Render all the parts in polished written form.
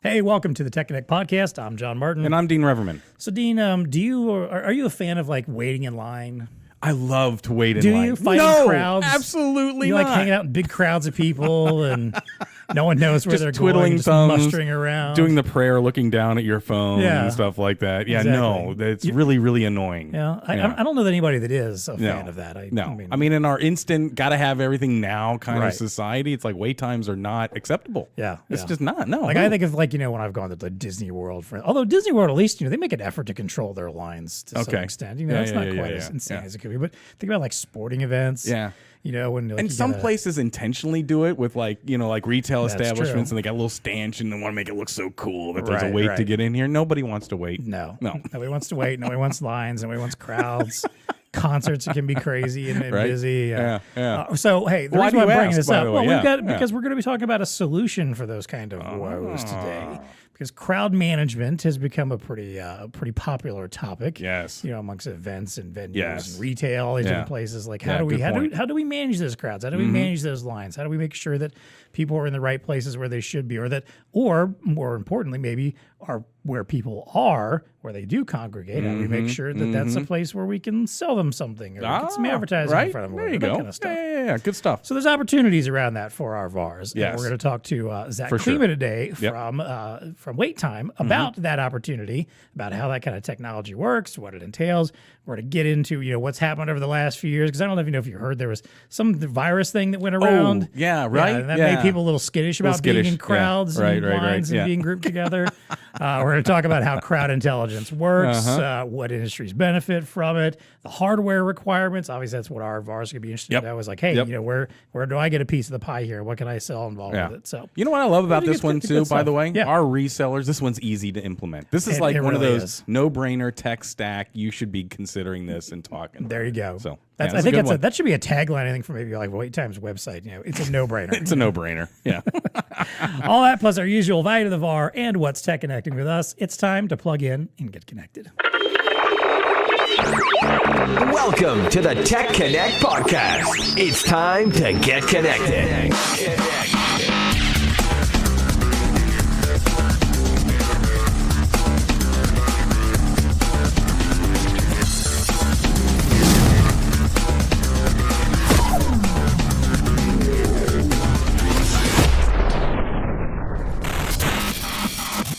Hey, welcome to the Tech Connect podcast. I'm John Martin. And I'm Dean Reverman. So, Dean, are you a fan of like waiting in line? I love to wait in Do line. you fighting no, crowds? absolutely You not. like hanging out in big crowds of people and no one knows where Just they're twiddling going, just thumbs, mustering around, doing the prayer, looking down at your phone Yeah. and stuff like that. Yeah, Exactly. no, it's really, really annoying. Yeah, I don't know that anybody that is a fan of that. I mean, in our instant, gotta have everything now kind Right. of society, it's like wait times are not acceptable. Yeah, It's yeah. just not. No, Like no. I think of like, when I've gone to the Disney World although Disney World, at least, they make an effort to control their lines to some Okay. extent. Yeah, It's yeah, not yeah, quite yeah, as yeah. insane Yeah. as it could be. But think about like sporting events. Yeah. When like, And you some gotta- places intentionally do it with like retail That's establishments true. and they got a little stanchion and want to make it look so cool that there's a Right, wait right. to get in here. Nobody wants to wait. No. No. Nobody wants to wait. Nobody wants lines. Nobody wants crowds. Concerts can be crazy and Right? busy. Yeah. So, hey, the Why reason do why I'm you bringing ask, this by up, the way? because we're going to be talking about a solution for those kind of woes today. Because crowd management has become a pretty popular topic. Yes. Amongst events and venues Yes. and retail, all these Yeah. different places. Like, Yeah, how good point. do we manage those crowds? How do we manage those lines? How do we make sure that people are in the right places where they should be, or more importantly, maybe are where people are, where they do congregate? How do we make sure that that's a place where we can sell them something or get some advertising right? in front of them? There you that go. kind of stuff. Yeah. Good stuff. So there's opportunities around that for our VARs. And Yes. we're going to talk to Zach For sure. Klima today Yep. from Wait Time about that opportunity, about how that kind of technology works, what it entails. We're going to get into what's happened over the last few years, because I don't know if you heard there was some virus thing that went around. yeah, right? and that Yeah. made people a little skittish about skittish, being in yeah. crowds Right, and right, right, lines and yeah. being grouped together. We're going to talk about how crowd intelligence works, what industries benefit from it, the hardware requirements. Obviously, that's what our VARs could be interested in. Yep. I was like, hey, Yep. where do I get a piece of the pie here? What can I sell involved Yeah. with it? So You know what I love about Pretty this good- one pretty too, good by stuff. the way? Yeah. Our resellers, this one's easy to implement. This is It- like it one of really those is. no-brainer tech stack. You should be considering this and talking. there you go. So, that's, yeah, I think that's a good that should be a tagline. I think for maybe like Wait Time's website. It's a no-brainer. It's a no-brainer. Yeah. All that plus our usual value to the VAR and what's tech connecting with us. It's time to plug in and get connected. Welcome to the Tech Connect podcast. It's time to get connected.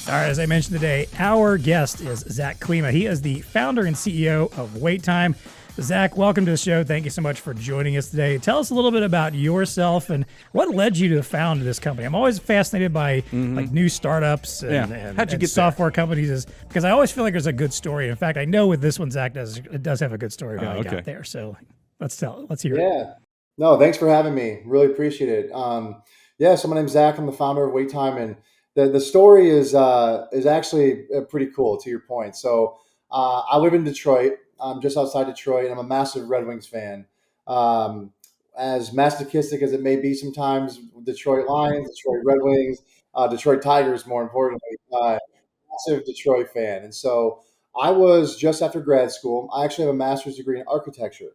All right, as I mentioned today, our guest is Zach Klima. He is the founder and CEO of Wait Time. Zach, welcome to the show. Thank you so much for joining us today. Tell us a little bit about yourself and what led you to found this company. I'm always fascinated by like new startups and, Yeah. and, How'd you and get software companies, because I always feel like there's a good story. In fact, I know with this one, Zach does have a good story of how he got there. So let's hear it. Yeah. No, thanks for having me. Really appreciate it. So my name's Zach. I'm the founder of Wait Time, and the story is actually pretty cool. To your point, so I live in Detroit. I'm just outside Detroit, and I'm a massive Red Wings fan. As masochistic as it may be sometimes, Detroit Lions, Detroit Red Wings, Detroit Tigers, more importantly, massive Detroit fan. And so I was just after grad school. I actually have a master's degree in architecture.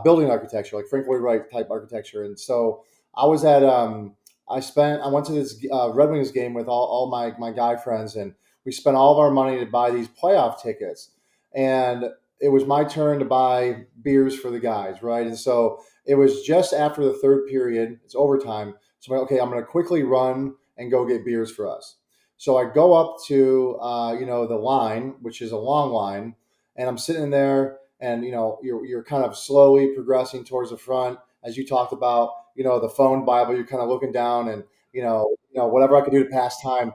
Building architecture, like Frank Lloyd Wright type architecture. And so I was at, I went to this Red Wings game with all my guy friends, and we spent all of our money to buy these playoff tickets. And it was my turn to buy beers for the guys, right? And so it was just after the third period, it's overtime. So I'm like, okay, I'm going to quickly run and go get beers for us. So I go up to, the line, which is a long line, and I'm sitting there, and you're kind of slowly progressing towards the front, as you talked about. The phone Bible, you're kind of looking down, and whatever I could do to pass time.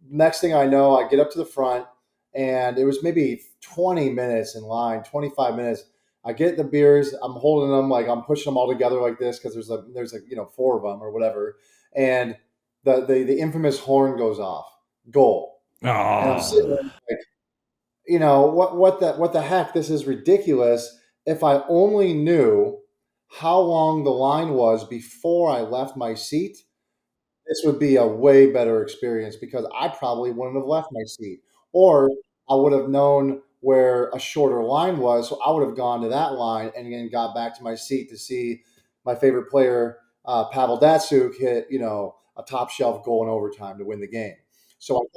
Next thing I know, I get up to the front, and it was maybe 20 minutes in line, 25 minutes. I get the beers, I'm holding them, like I'm pushing them all together like this because there's four of them or whatever, and the infamous horn goes off, goal. And I'm sitting there like, what the heck? This is ridiculous. If I only knew how long the line was before I left my seat, this would be a way better experience, because I probably wouldn't have left my seat, or I would have known where a shorter line was. So I would have gone to that line and then got back to my seat to see my favorite player, Pavel Datsyuk, hit, a top shelf goal in overtime to win the game. So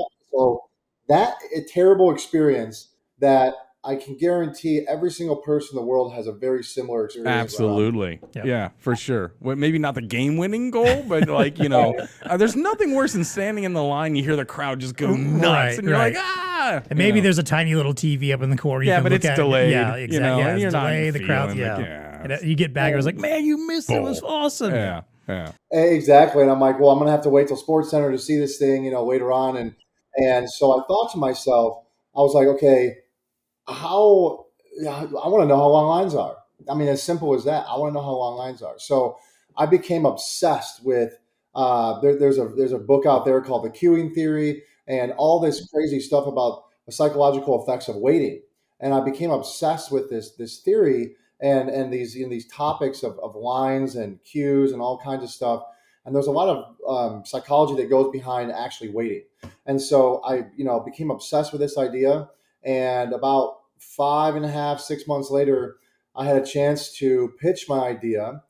that a terrible experience that I can guarantee every single person in the world has a very similar experience. Absolutely. Yep. Yeah, for sure. Well, maybe not the game-winning goal, but like, there's nothing worse than standing in the line. You hear the crowd just go nuts, Right, and you're right. like, ah. And maybe there's a tiny little TV up in the corner. You Yeah, can but look it's at. delayed, Yeah, exactly. Yeah, and it's you're not delayed. The crowd. feeling Yeah. like, yeah, And you get back. I was like, man, you missed it. It was awesome. Yeah, yeah. Exactly. And I'm like, well, I'm going to have to wait till Sports Center to see this thing, later on. And so I thought to myself, I was like, okay, I want to know how long lines are. I mean, as simple as that. I want to know how long lines are. So I became obsessed with, there's a book out there called The Queuing Theory and all this crazy stuff about the psychological effects of waiting. And I became obsessed with this theory and these topics of lines and queues and all kinds of stuff. And there's a lot of psychology that goes behind actually waiting. And so I, became obsessed with this idea. And about 5.5, 6 months later, I had a chance to pitch my idea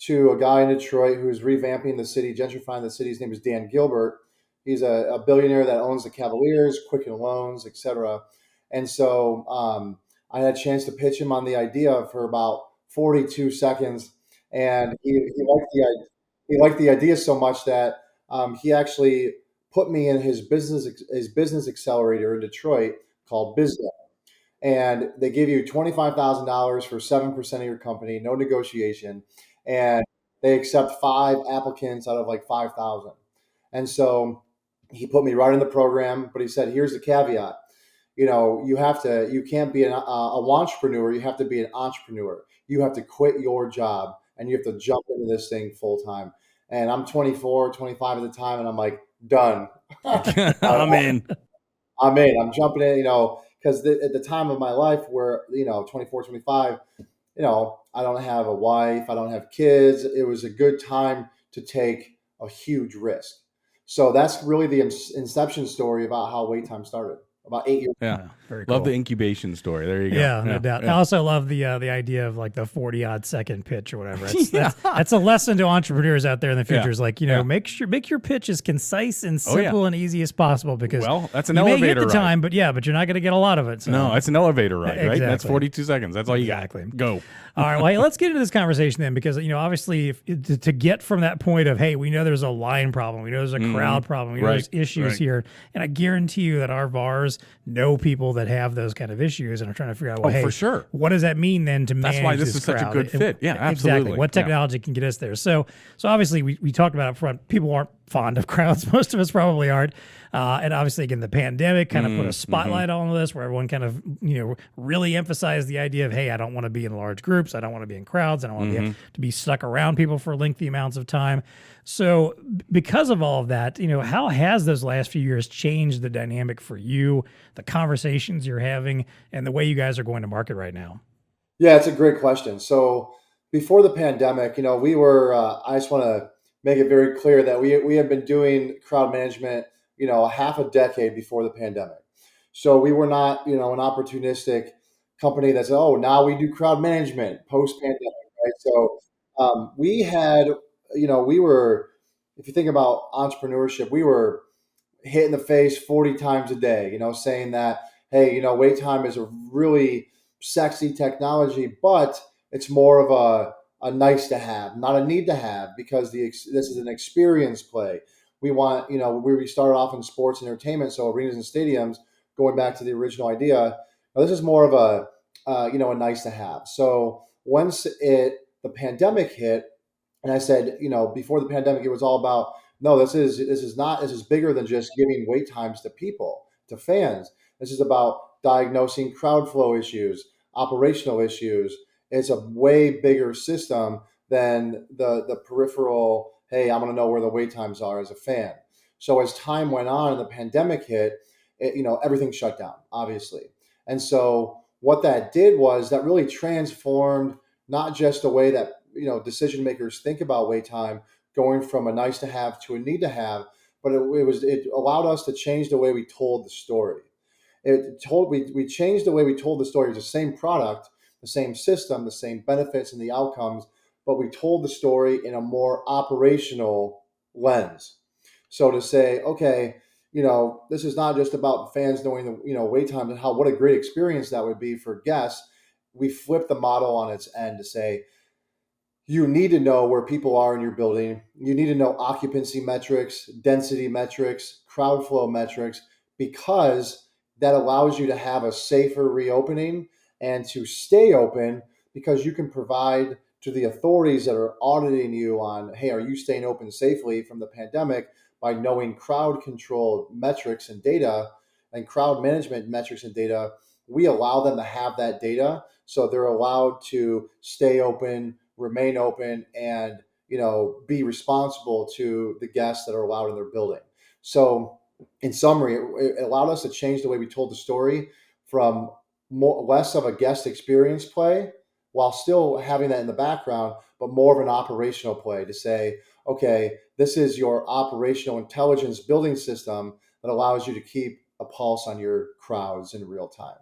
to a guy in Detroit who's revamping the city, gentrifying the city. His name is Dan Gilbert. He's a billionaire that owns the Cavaliers, Quicken Loans, etc. And so I had a chance to pitch him on the idea for about 42 seconds, and he liked the idea so much that he actually put me in his business accelerator in Detroit called BizDev. And they give you $25,000 for 7% of your company, no negotiation, and they accept 5 applicants out of like 5,000. And so he put me right in the program, but he said, here's the caveat. You can't be a wantrepreneur. You have to be an entrepreneur. You have to quit your job and you have to jump into this thing full time. And I'm 24, 25 at the time. And I'm like, done. I'm in. I'm jumping in, because at the time of my life where, 24, 25, I don't have a wife. I don't have kids. It was a good time to take a huge risk. So that's really the inception story about how Wait Time started about 8 years. Yeah. Very Love cool. the incubation story. There you go. Yeah, no doubt. I also love the idea of like the 40-odd second pitch or whatever. That's a lesson to entrepreneurs out there in the future. Yeah. Is like, make your pitch as concise and simple and easy as possible, because that's an you elevator may get the ride. time, but you're not going to get a lot of it. So. No, it's an elevator ride, right? Exactly. That's 42 seconds. That's all you got. Go. All right, well, hey, let's get into this conversation then, because obviously, to get from that point of, hey, we know there's a line problem, we know there's a crowd problem, we know there's issues here, and I guarantee you that our VARs know people that have those kind of issues and are trying to figure out, well, hey, for sure. what does that mean then to manage That's why this is such a crowd? good fit. Yeah, Exactly. absolutely. What technology can get us there? So obviously, we talked about up front, people aren't fond of crowds. Most of us probably aren't. And obviously, again, the pandemic kind of put a spotlight on this, where everyone kind of, really emphasized the idea of, hey, I don't want to be in large groups. I don't want to be in crowds. I don't want to be stuck around people for lengthy amounts of time. So because of all of that, how has those last few years changed the dynamic for you, the conversations you're having, and the way you guys are going to market right now? Yeah, it's a great question. So before the pandemic, we were, I just want to make it very clear that we had been doing crowd management, half a decade before the pandemic. So we were not, an opportunistic company that said, oh, now we do crowd management post-pandemic, right? So we had, we were, if you think about entrepreneurship, we were hit in the face 40 times a day, saying that, hey, Wait Time is a really sexy technology, but it's more of a nice to have, not a need to have, because this is an experience play. We want, we started off in sports and entertainment, so arenas and stadiums, going back to the original idea. Now, this is more of a a nice to have. So once the pandemic hit, and I said, before the pandemic, it was all about, no, this is bigger than just giving wait times to people, to fans. This is about diagnosing crowd flow issues, operational issues. It's a way bigger system than the peripheral, hey, I'm going to know where the wait times are as a fan. So as time went on and the pandemic hit, everything shut down, obviously. And so what that did was that really transformed not just the way that, decision makers think about wait time, going from a nice to have to a need to have, but it allowed us to change the way we told the story. We changed the way we told the story. It was the same product, the same system, the same benefits and the outcomes, but we told the story in a more operational lens. So to say, okay, this is not just about fans knowing the, wait time and what a great experience that would be for guests. We flip the model on its end to say, you need to know where people are in your building. You need to know occupancy metrics, density metrics, crowd flow metrics, because that allows you to have a safer reopening and to stay open, because you can provide to the authorities that are auditing you on, hey, are you staying open safely from the pandemic, by knowing crowd control metrics and data and crowd management metrics and data. We allow them to have that data, so they're allowed to stay open, remain open, and be responsible to the guests that are allowed in their building. So in summary, it allowed us to change the way we told the story from less of a guest experience play, while still having that in the background, but more of an operational play to say, okay, this is your operational intelligence building system that allows you to keep a pulse on your crowds in real time.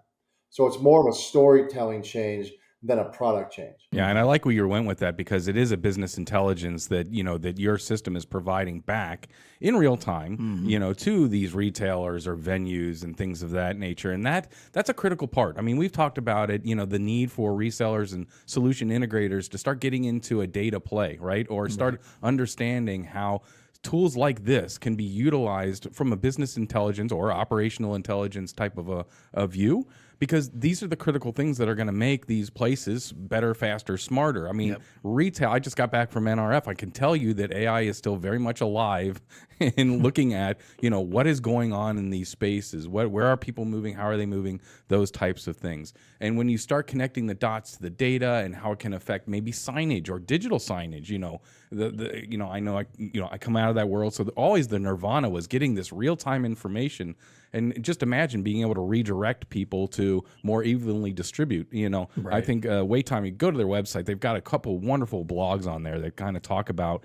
So it's more of a storytelling change than a product change. Yeah, and I like where you went with that, because it is a business intelligence that that your system is providing back in real time, to these retailers or venues and things of that nature, and that's a critical part. I mean, we've talked about it, the need for resellers and solution integrators to start getting into a data play, right, or start understanding how tools like this can be utilized from a business intelligence or operational intelligence type of a view, because these are the critical things that are going to make these places better, faster, smarter. I mean, retail, I just got back from NRF. I can tell you that AI is still very much alive in looking at, what is going on in these spaces, where are people moving, how are they moving, those types of things. And when you start connecting the dots to the data and how it can affect maybe signage or digital signage, I know I come out of that world, so always the nirvana was getting this real-time information. And just imagine being able to redirect people to more evenly distribute. Right. I think Wait Time, you go to their website, they've got a couple wonderful blogs on there that kind of talk about,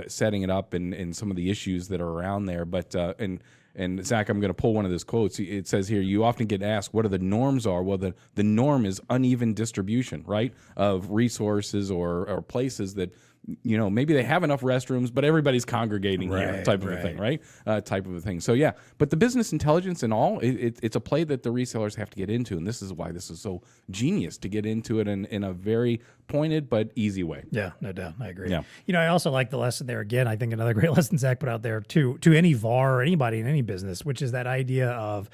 setting it up and some of the issues that are around there. But and Zach, I'm going to pull one of those quotes. It says here, you often get asked what are the norms are. Well, the norm is uneven distribution, right, of resources or places that, maybe they have enough restrooms, but everybody's congregating here, type of a thing, right? Type of a thing. So yeah, but the business intelligence and all, it's a play that the resellers have to get into, and this is why this is so genius to get into it in a very pointed but easy way. Yeah, no doubt, I agree. Yeah. I also like the lesson there again. I think another great lesson Zach put out there to any VAR or anybody in any business, which is that idea of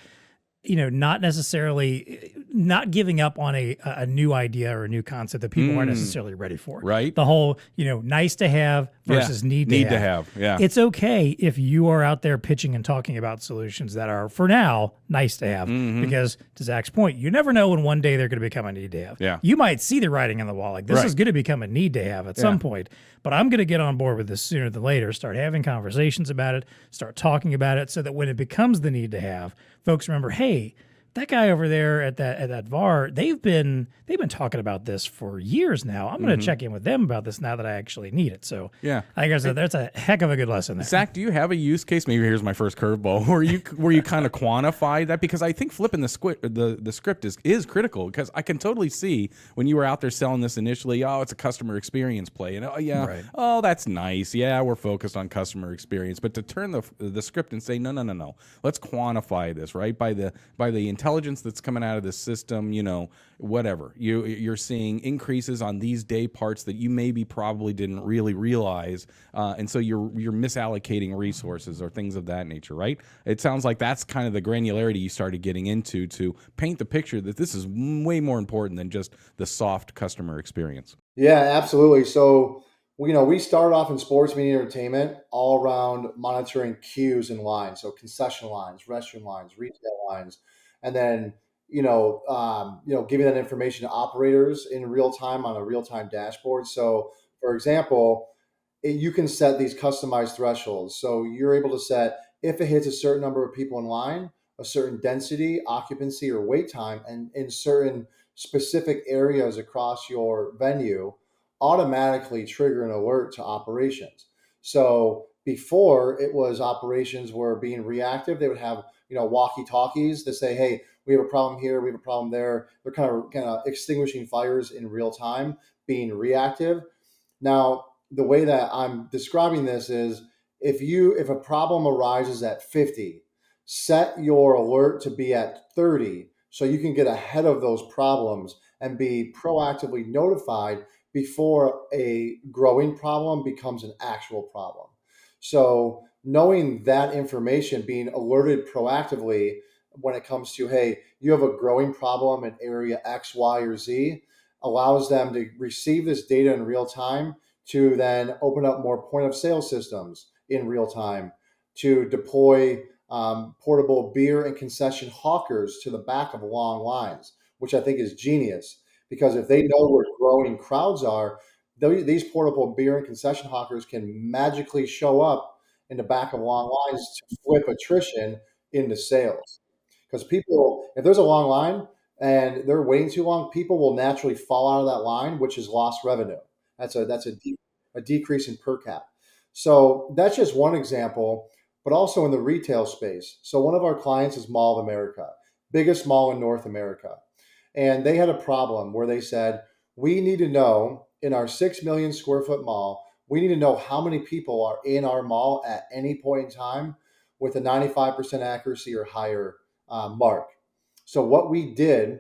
not necessarily not giving up on a new idea or a new concept that people aren't necessarily ready for. Right. The whole, nice to have versus need to have. Yeah. It's okay if you are out there pitching and talking about solutions that are, for now, nice to have. Because to Zach's point, you never know when one day they're going to become a need to have. Yeah. You might see the writing on the wall. Like, this is going to become a need to have at some point. But I'm going to get on board with this sooner than later, start having conversations about it, start talking about it, so that when it becomes the need to have, folks remember, hey, that guy over there at that VAR, they've been talking about this for years now. I'm going to check in with them about this now that I actually need it. So yeah, I guess that's a heck of a good lesson there. Zach, do you have a use case? Maybe here's my first curveball where you kind of quantify that, because I think flipping the script is critical, because I can totally see when you were out there selling this initially. Oh, it's a customer experience play, and oh, that's nice. Yeah, we're focused on customer experience, but to turn the script and say no, let's quantify this, right, by the intelligence that's coming out of the system, whatever. You're seeing increases on these day parts that you maybe probably didn't really realize, and so you're misallocating resources or things of that nature, right? It sounds like that's kind of the granularity you started getting into to paint the picture that this is way more important than just the soft customer experience. Yeah, absolutely. So we started off in sports media entertainment, all around monitoring queues and lines, so concession lines, restroom lines, retail lines, and then giving that information to operators in real time on a real time dashboard. So, for example, you can set these customized thresholds. So you're able to set, if it hits a certain number of people in line, a certain density, occupancy, or wait time, and in certain specific areas across your venue, automatically trigger an alert to operations. So before, it was operations were being reactive. They would have walkie-talkies to say, hey, we have a problem here, we have a problem there. They're kind of extinguishing fires in real time, being reactive. Now, the way that I'm describing this is if a problem arises at 50, set your alert to be at 30 so you can get ahead of those problems and be proactively notified before a growing problem becomes an actual problem. So knowing that information, being alerted proactively when it comes to, hey, you have a growing problem in area X, Y, or Z, allows them to receive this data in real time to then open up more point of sale systems in real time, to deploy portable beer and concession hawkers to the back of long lines, which I think is genius, because if they know where growing crowds are, these portable beer and concession hawkers can magically show up in the back of long lines to flip attrition into sales. Because people, if there's a long line and they're waiting too long, people will naturally fall out of that line, which is lost revenue. That's a decrease in per cap. So that's just one example, but also in the retail space. So one of our clients is Mall of America, biggest mall in North America. And they had a problem where they said, we need to know in our 6 million square foot mall, we need to know how many people are in our mall at any point in time with a 95% accuracy or higher mark. So what we did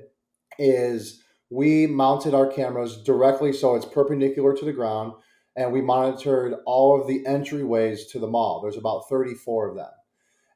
is we mounted our cameras directly so it's perpendicular to the ground, and we monitored all of the entryways to the mall. There's about 34 of them.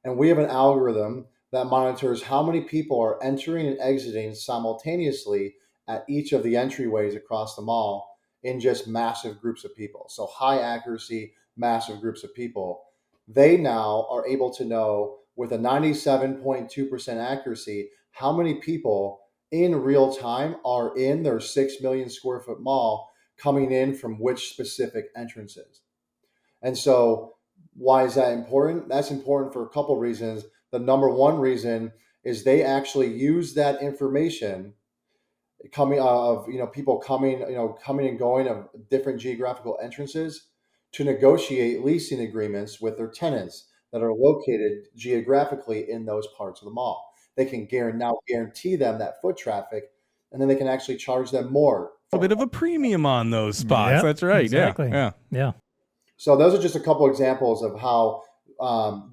And we have an algorithm that monitors how many people are entering and exiting simultaneously at each of the entryways across the mall in just massive groups of people. So high accuracy, massive groups of people. They now are able to know with a 97.2% accuracy how many people in real time are in their 6 million square foot mall coming in from which specific entrances. And so why is that important? That's important for a couple of reasons. The number one reason is they actually use that information coming of people coming and going of different geographical entrances to negotiate leasing agreements with their tenants that are located geographically in those parts of the mall. They can now guarantee them that foot traffic, and then they can actually charge them more. A bit of a premium on those spots. Yep, That's right. exactly. Yeah. So those are just a couple examples of how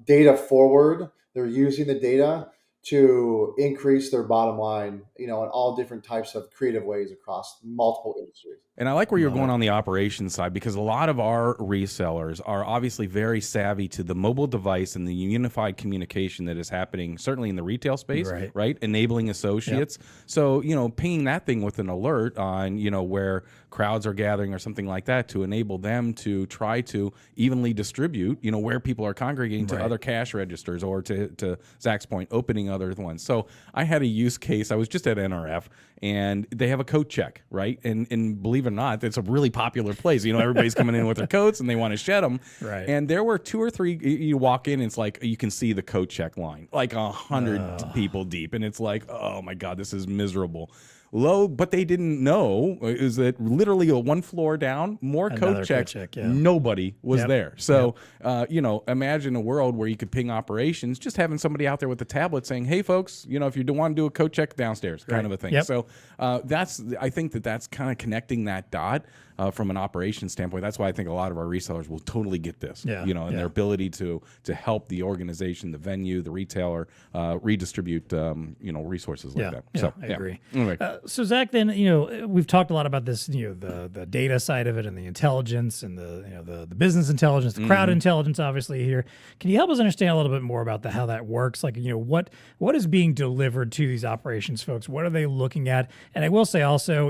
data forward, they're using the data to increase their bottom line, in all different types of creative ways across multiple industries. And I like where you're going on the operations side, because a lot of our resellers are obviously very savvy to the mobile device and the unified communication that is happening, certainly in the retail space, right? Enabling associates. Yep. So, pinging that thing with an alert on, where crowds are gathering or something like that to enable them to try to evenly distribute, where people are congregating to other cash registers, or to Zach's point, opening other ones. So I had a use case. I was just at NRF, and they have a coat check, right? And believe it or not, it's a really popular place. Everybody's coming in with their coats and they want to shed them. Right. And there were 2 or 3, you walk in, and it's like, you can see the coat check line, like 100 people deep. And it's like, oh my God, this is miserable. But they didn't know is that literally 1 floor down, more code checks, nobody was there. So, imagine a world where you could ping operations, just having somebody out there with a tablet saying, hey, folks, if you don't want to do a code check downstairs, kind of a thing. Yep. So I think that's kind of connecting that dot from an operations standpoint. That's why I think a lot of our resellers will totally get this, and their ability to help the organization, the venue, the retailer redistribute, resources like that. Yeah, So I agree. Anyway. So Zach, then we've talked a lot about this, the data side of it, and the intelligence, and the business intelligence, the crowd intelligence, obviously here. Can you help us understand a little bit more about how that works? Like, what is being delivered to these operations folks? What are they looking at? And I will say also,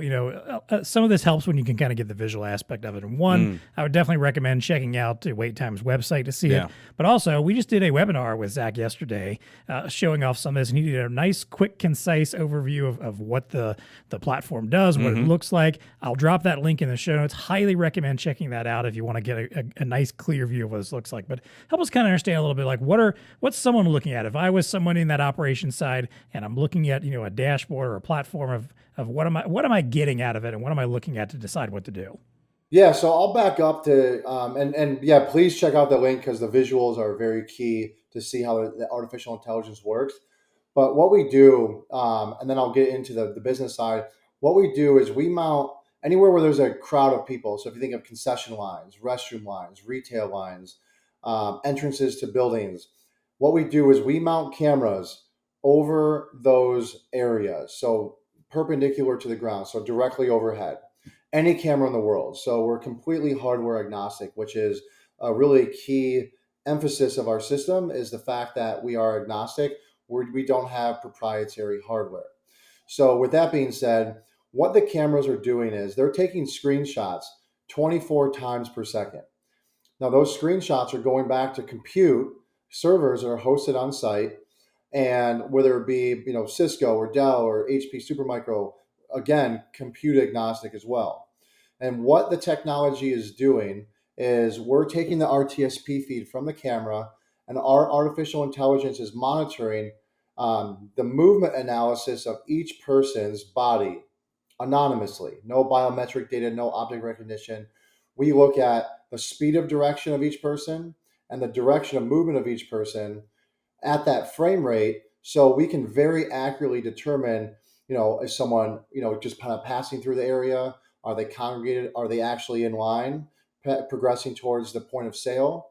some of this helps when you can kind of get the visual aspect of it. And one, I would definitely recommend checking out Wait Time's website to see it. But also, we just did a webinar with Zach yesterday, showing off some of this, and he did a nice, quick, concise overview of what the platform does, what it looks like. I'll drop that link in the show notes. Highly recommend checking that out if you want to get a nice, clear view of what this looks like. But help us kind of understand a little bit, like what's someone looking at? If I was someone in that operations side and I'm looking at a dashboard or a platform of what am I getting out of it, and what am I looking at to decide what to do? Yeah, so I'll back up to please check out the link, because the visuals are very key to see how the artificial intelligence works. But what we do, and then I'll get into the business side, what we do is we mount anywhere where there's a crowd of people. So if you think of concession lines, restroom lines, retail lines, entrances to buildings. What we do is we mount cameras over those areas, so perpendicular to the ground, so directly overhead. Any camera in the world. So we're completely hardware agnostic, which is a really key emphasis of our system, is the fact that we are agnostic. We don't have proprietary hardware. So with that being said, what the cameras are doing is they're taking screenshots 24 times per second. Now those screenshots are going back to compute servers that are hosted on site, and whether it be Cisco or Dell or HP Supermicro, again, compute agnostic as well. And what the technology is doing is we're taking the RTSP feed from the camera, and our artificial intelligence is monitoring the movement analysis of each person's body anonymously. No biometric data, no object recognition. We look at the speed of direction of each person and the direction of movement of each person at that frame rate, so we can very accurately determine, is someone, just kind of passing through the area? Are they congregated? Are they actually in line, progressing towards the point of sale?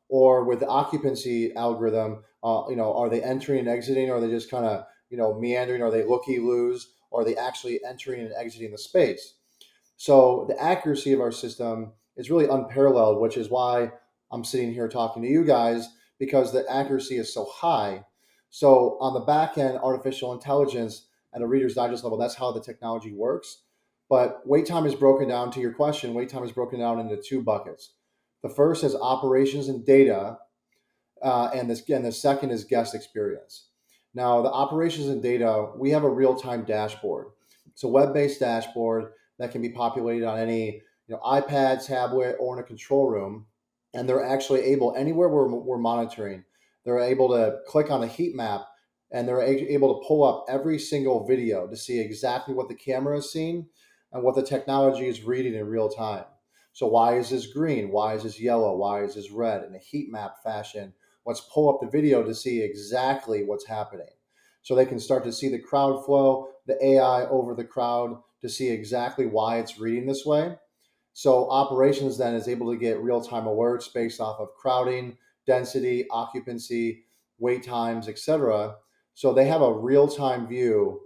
Or with the occupancy algorithm, are they entering and exiting? Or are they just kind of, meandering? Are they looky-loos? Or are they actually entering and exiting the space? So the accuracy of our system is really unparalleled, which is why I'm sitting here talking to you guys, because the accuracy is so high. So on the back end, artificial intelligence at a Reader's Digest level, that's how the technology works. But wait time is broken down, to your question, wait time is broken down into two buckets. The first is operations and data, and the second is guest experience. Now, the operations and data, we have a real-time dashboard. It's a web-based dashboard that can be populated on any iPad, tablet, or in a control room. And they're actually able, anywhere we're monitoring, they're able to click on a heat map, and they're able to pull up every single video to see exactly what the camera is seeing and what the technology is reading in real time. So why is this green? Why is this yellow? Why is this red? In a heat map fashion, let's pull up the video to see exactly what's happening. So they can start to see the crowd flow, the AI over the crowd, to see exactly why it's reading this way. So operations then is able to get real-time alerts based off of crowding, density, occupancy, wait times, etc. So they have a real-time view.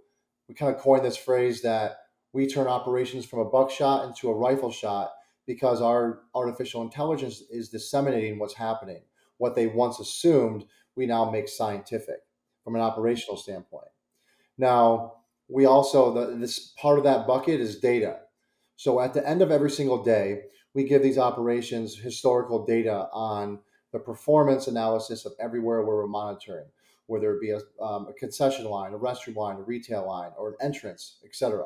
We kind of coined this phrase that we turn operations from a buckshot into a rifle shot, because our artificial intelligence is disseminating what's happening. What they once assumed, we now make scientific from an operational standpoint. Now, we also, this part of that bucket is data. So at the end of every single day, we give these operations historical data on the performance analysis of everywhere where we're monitoring, whether it be a concession line, a restroom line, a retail line, or an entrance, etc.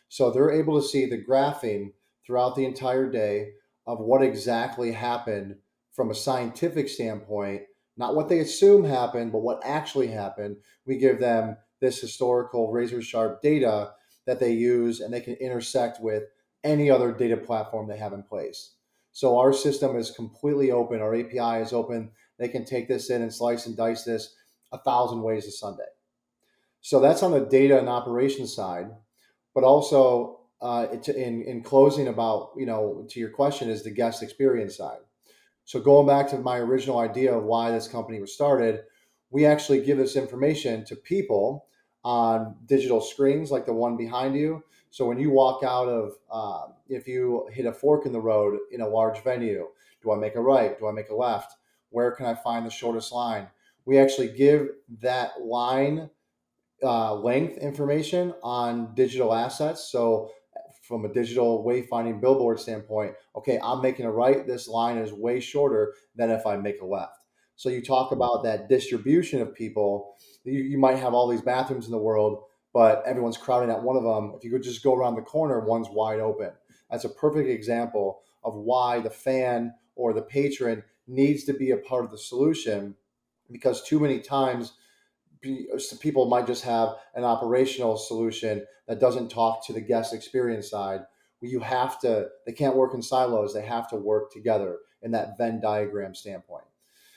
So they're able to see the graphing throughout the entire day of what exactly happened from a scientific standpoint, not what they assume happened, but what actually happened. We give them this historical razor sharp data that they use, and they can intersect with any other data platform they have in place. So our system is completely open. Our API is open. They can take this in and slice and dice this 1,000 ways a Sunday. So that's on the data and operations side. But also in closing, about, to your question, is the guest experience side. So going back to my original idea of why this company was started, we actually give this information to people on digital screens like the one behind you. So when you walk out of, if you hit a fork in the road in a large venue, do I make a right? Do I make a left? Where can I find the shortest line? We actually give that line length information on digital assets. So from a digital wayfinding billboard standpoint, okay, I'm making a right. This line is way shorter than if I make a left. So you talk about that distribution of people. You might have all these bathrooms in the world, but everyone's crowding at one of them. If you could just go around the corner, one's wide open. That's a perfect example of why the fan or the patron needs to be a part of the solution, because too many times people might just have an operational solution that doesn't talk to the guest experience side. They can't work in silos. They have to work together in that Venn diagram standpoint.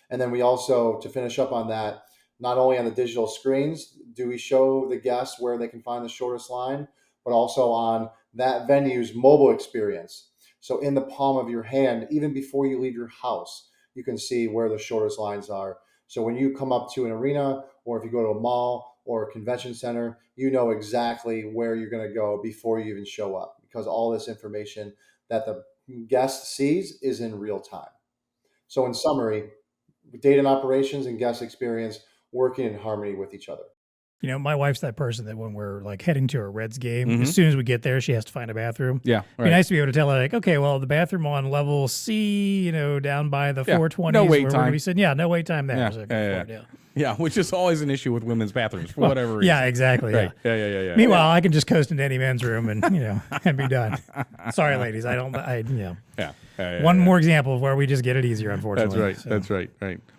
And then we also, to finish up on that, not only on the digital screens do we show the guests where they can find the shortest line, but also on that venue's mobile experience. So in the palm of your hand, even before you leave your house, you can see where the shortest lines are. So when you come up to an arena, or if you go to a mall or a convention center, you know exactly where you're going to go before you even show up, because all this information that the guest sees is in real time. So in summary, data and operations and guest experience working in harmony with each other. You know, my wife's that person that when we're like heading to a Reds game, Mhm. as soon as we get there, she has to find a bathroom. Yeah, It'd be right. nice to be able to tell her, like, okay, well, the bathroom on level C, you know, down by the Yeah, 420s. no wait where we're gonna time. be sitting. Yeah, no wait time there. Yeah, So I can yeah, afford yeah. it, Yeah, which is always an issue with women's bathrooms for whatever reason. Yeah, exactly. Right. Yeah. Yeah. Meanwhile, I can just coast into any men's room and, you know, and be done. Sorry, ladies. Yeah. One more example of where we just get it easier, unfortunately. That's right.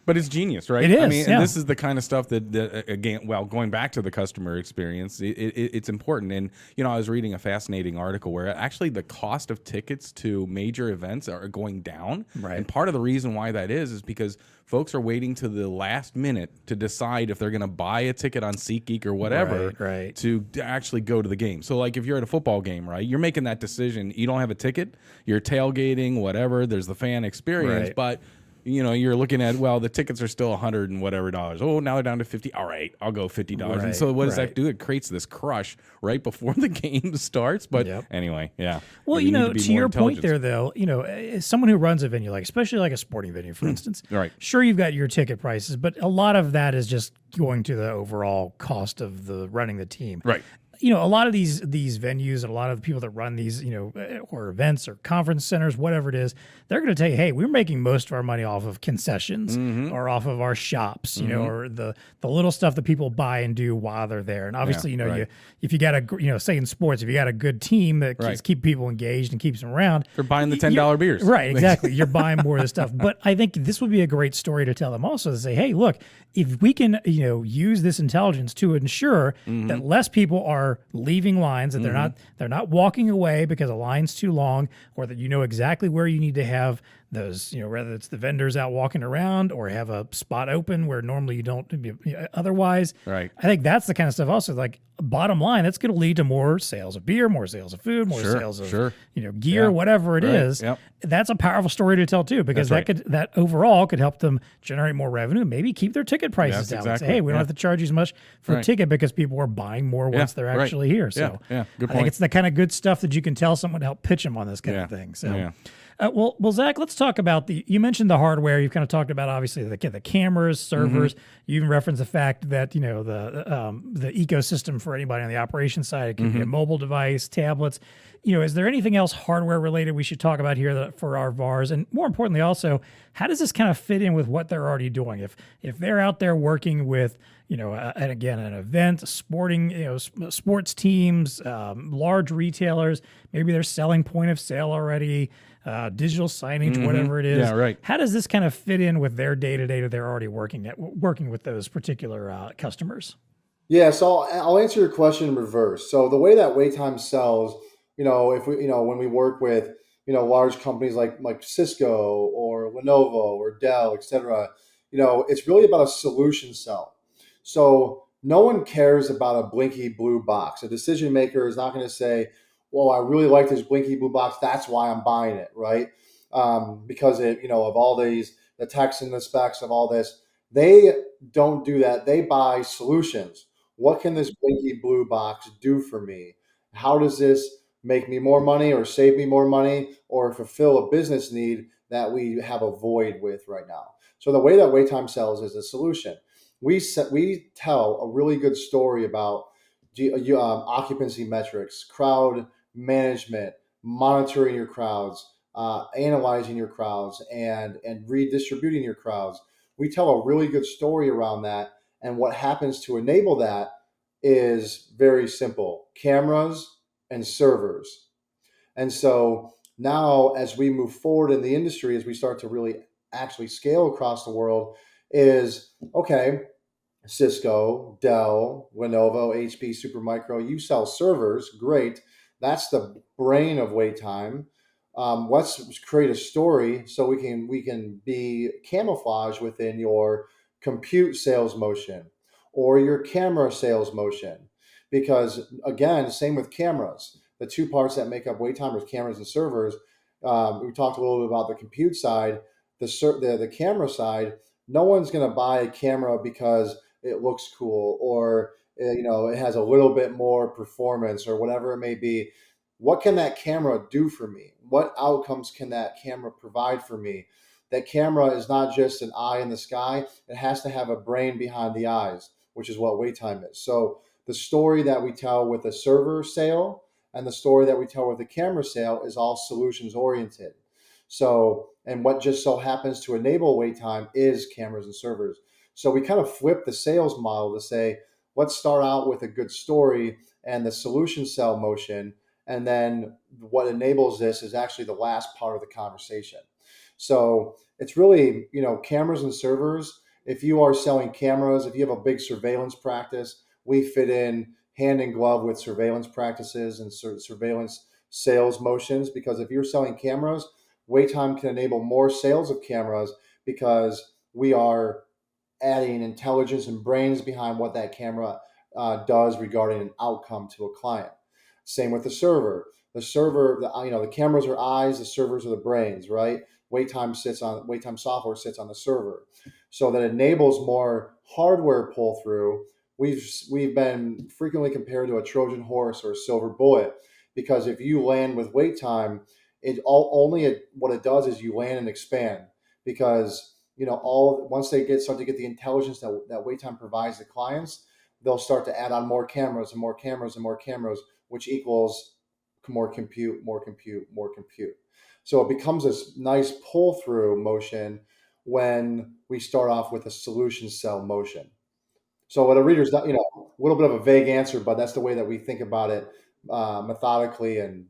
But it's genius, right? It I is, mean, yeah. and this is the kind of stuff that again, well, going back to the customer experience, it's important. And, you know, I was reading a fascinating article where actually the cost of tickets to major events are going down. Right. And part of the reason why that is because folks are waiting to the last minute to decide if they're going to buy a ticket on SeatGeek or whatever Right. to actually go to the game. So like if you're at a football game, right, you're making that decision. You don't have a ticket, you're tailgating, whatever. There's the fan experience, Right. but you know, you're looking at, well, the tickets are still $100 and whatever dollars. Oh, now they're down to $50. All right, I'll go $50. And Right, so what does right. that do? It creates this crush right before the game starts. But Yep. anyway, yeah. Well, We you need know, be to more your point intelligent. there, though, you know, as someone who runs a venue, like especially like a sporting venue, for instance, Right. sure, you've got your ticket prices, but a lot of that is just going to the overall cost of the running the team. Right. You know, a lot of these venues and a lot of the people that run these, you know, or events or conference centers, whatever it is, they're going to tell you, hey, we're making most of our money off of concessions or off of our shops, you know, or the little stuff that people buy and do while they're there. And obviously, you know, right. if you got a, you know, say in sports, if you got a good team that Right. keeps people engaged and keeps them around, They're buying the you're- $10 beers. Right, exactly. You're buying more of the stuff. But I think this would be a great story to tell them also to say, hey, look, if we can, you know, use this intelligence to ensure that less people are leaving lines, that they're not walking away because a line's too long, or that you know exactly where you need to have those, you know, whether it's the vendors out walking around or have a spot open where normally you don't otherwise. Right. I think that's the kind of stuff also, like, bottom line, that's going to lead to more sales of beer, more sales of food, more Sure, sales of sure. you know, gear, Yeah. whatever it Right, is. yep. That's a powerful story to tell too, because That's that overall could help them generate more revenue, maybe keep their ticket prices Yes, down. Say, exactly. hey, we don't Yeah. have to charge you as much for a Right. ticket because people are buying more once they're right. actually here. So Yeah, good I think point. it's the kind of good stuff that you can tell someone to help pitch them on this kind of Yeah, thing. So. yeah. Well, Zach, let's talk about you mentioned the hardware. You've kind of talked about obviously the cameras, servers. You even referenced the fact that, you know, the ecosystem for anybody on the operations side, it could be a mobile device, tablets. You know, is there anything else hardware related we should talk about here for our VARs? And more importantly, also, how does this kind of fit in with what they're already doing? If they're out there working with, you know, and again, an event, sporting, you know, sports teams, large retailers, maybe they're selling point of sale already, digital signage, whatever it is. Yeah, right. How does this kind of fit in with their day-to-day that they're already working with those particular customers? Yeah, so I'll answer your question in reverse. So the way that Waittime sells, you know, if we, you know, when we work with, you know, large companies like Cisco or Lenovo or Dell, et cetera, you know, it's really about a solution sell. So no one cares about a blinky blue box. A decision maker is not going to say, well, I really like this blinky blue box, that's why I'm buying it, right? Because it, you know, of all the text and the specs of all this, they don't do that. They buy solutions. What can this blinky blue box do for me? How does this make me more money or save me more money or fulfill a business need that we have a void with right now? So the way that Waittime sells is a solution. We tell a really good story about occupancy metrics, crowd management, monitoring your crowds, analyzing your crowds, and redistributing your crowds. We tell a really good story around that. And what happens to enable that is very simple: cameras and servers. And so now, as we move forward in the industry, as we start to really actually scale across the world, is okay, Cisco, Dell, Lenovo, HP, Supermicro, you sell servers, great. That's the brain of Waittime. Let's create a story so we can be camouflaged within your compute sales motion or your camera sales motion. Because again, same with cameras. The two parts that make up Waittime is cameras and servers. We talked a little bit about the compute side. the camera side, no one's going to buy a camera because it looks cool or it has a little bit more performance or whatever it may be. What can that camera do for me? What outcomes can that camera provide for me? That camera is not just an eye in the sky. It has to have a brain behind the eyes, which is what WaitTime is. So the story that we tell with a server sale and the story that we tell with the camera sale is all solutions oriented. So, and what just so happens to enable WaitTime is cameras and servers. So we kind of flip the sales model to say, let's start out with a good story and the solution sell motion. And then what enables this is actually the last part of the conversation. So it's really, cameras and servers. If you are selling cameras, if you have a big surveillance practice, we fit in hand in glove with surveillance practices and surveillance sales motions, because if you're selling cameras, WaitTime can enable more sales of cameras because we are adding intelligence and brains behind what that camera does regarding an outcome to a client. Same with the server. The server, the cameras are eyes, the servers are the brains, right? WaitTime software sits on the server, so that enables more hardware pull through. We've been frequently compared to a Trojan horse or a silver bullet, because if you land with WaitTime, what it does is you land and expand, because once they start to get the intelligence that WaitTime provides the clients, they'll start to add on more cameras and more cameras and more cameras, which equals more compute, more compute, more compute. So it becomes this nice pull through motion when we start off with a solution sell motion. So what a reader's, a little bit of a vague answer, but that's the way that we think about it methodically and,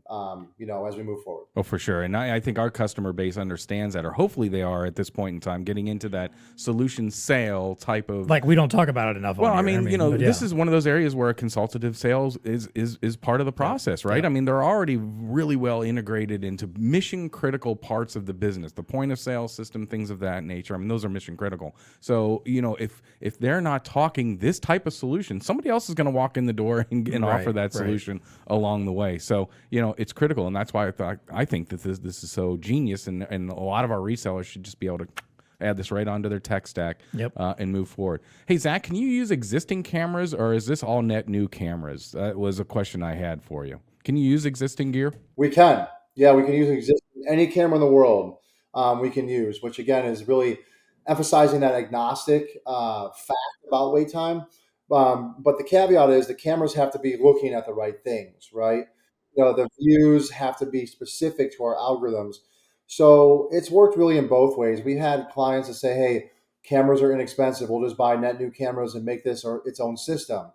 as we move forward. Oh, for sure. And I think our customer base understands that, or hopefully they are at this point in time, getting into that solution sale type of. Like, we don't talk about it enough. Well, on here. This is one of those areas where a consultative sales is part of the process, right? Yeah. I mean, they're already really well integrated into mission critical parts of the business, the point of sale system, things of that nature. I mean, those are mission critical. So, if they're not talking this type of solution, somebody else is going to walk in the door and offer that solution along the way. So, it's critical. And that's why I think that this is so genius. And a lot of our resellers should just be able to add this right onto their tech stack and move forward. Hey, Zach, can you use existing cameras, or is this all net new cameras? That was a question I had for you. Can you use existing gear? We can. Yeah, we can use any camera in the world we can use, which again is really emphasizing that agnostic fact about WaitTime. But the caveat is the cameras have to be looking at the right things, right? The views have to be specific to our algorithms. So it's worked really in both ways. We had clients that say, hey, cameras are inexpensive. We'll just buy net new cameras and make this its own system.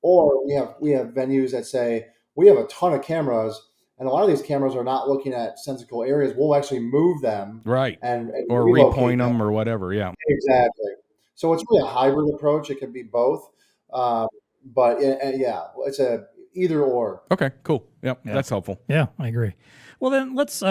Or we have venues that say, we have a ton of cameras, and a lot of these cameras are not looking at sensible areas. We'll actually move them. Right. And or repoint them or whatever. Yeah. Exactly. So it's really a hybrid approach. It can be both. But it's a either or. Okay, cool. Yep, that's helpful. Yeah, I agree. Well, then let's